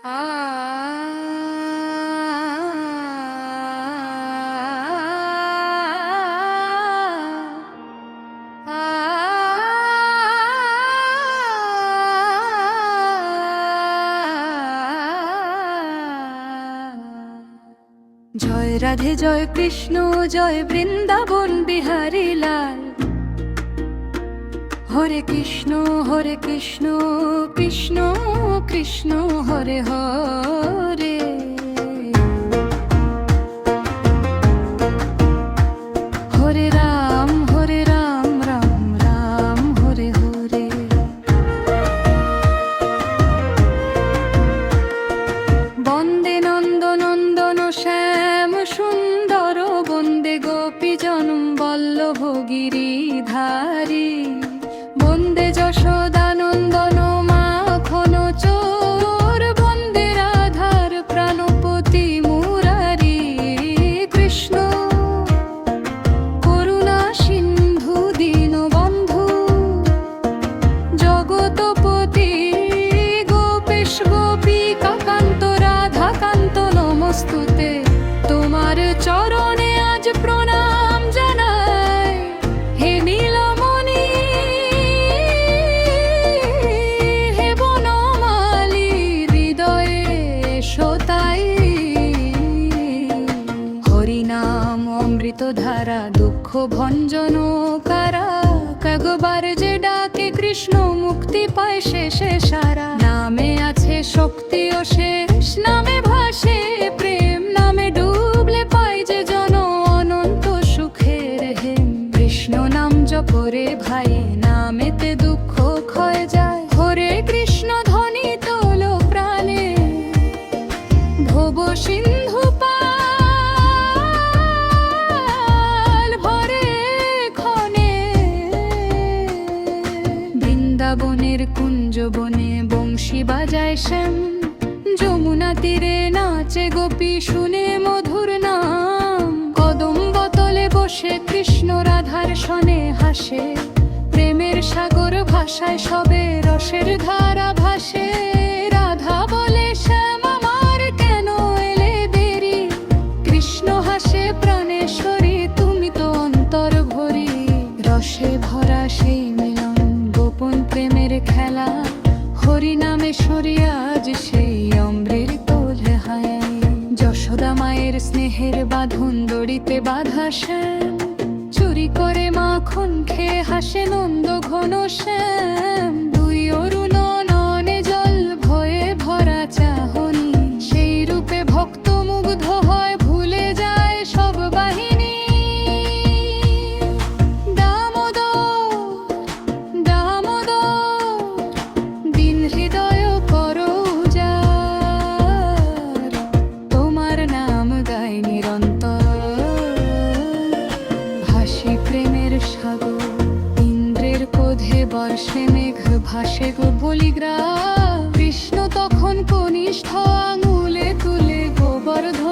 জয় রাধে জয় কৃষ্ণ জয় বৃন্দাবন বিহারী লাল। হরে কৃষ্ণ কৃষ্ণ কৃষ্ণ হরে হরে। হরে রাম রাম রাম হরে হরে। বন্দে নন্দ নন্দন শ্যাম সুন্দর বন্দে গোপী জনম বল্লভ গিরিধারী। বন্দে যশোদানন্দন মাখন চোর বন্দে রাধার প্রাণপতি মুরারি। কৃষ্ণ করুণা সিন্ধু দীনবন্ধু জগতপতি গোপেশ গোপিকা কান্ত রাধাকান্ত নমস্তুতে। তোমার চরণে আজ প্রণাম জানাই হে নীলমণি হে বনমালী হৃদয়ে শোতাই। হরিনাম অমৃত ধারা দুঃখ ভঞ্জন কারা। একবার যে ডাকে কৃষ্ণ মুক্তি পায় শেষে সারা। নামে আছে শক্তি অশেষ নামে ভাসে প্রেম। নামে ডুবলে পাই যে জন অনন্ত সুখের হেম। কৃষ্ণ নাম জপরে ভাই নামেতে দুঃখ ক্ষয় যায়। হরে কৃষ্ণ ধ্বনি তোলো প্রাণে ভব সিন্ধু পাল ভরে ক্ষণে। বৃন্দাবনের কুঞ্জ বনে বংশী বাজায় শ্যাম। যমুনা তীরে নাচে গোপী শুনে মধুর নাম। কদম্ব তলে বসে কৃষ্ণ রাধার সনে হাসে। প্রেমের সাগর ভাষায় সবে রসের ধারা ভাসে। রাধা বলে শ্যাম আমার কেন এলে দেরি। কৃষ্ণ হাসে প্রাণেশ্বরী তুমি তো অন্তর ভরি। রসে ভরা সেই মিলন গোপন প্রেমের খেলা। হরি নামে সরিয়া আজ সেই অমৃত হায়। যশোদা মায়ের স্নেহের বাঁধন দড়িতে বাঁধা শ্যাম। চুরি করে মাখন খেয়ে হাসে নন্দ ঘন শ্যাম। দুই অরুণ নয়নে জল ভয়ে ভরা চাহনি। সেই রূপে ভক্ত মুগ্ধ হয় ভুলে যায় সব বাহিনী। দিন হৃদয় করো উজাড়। তোমার নাম গায় নিরন্তর ভাসি প্রেমের সাগর। ইন্দ্রের ক্রোধে বর্ষে মেঘ ভাসে গো বলিগ্রাম। কৃষ্ণ তখন কনিষ্ঠ আঙুলে তুলে গোবর্ধন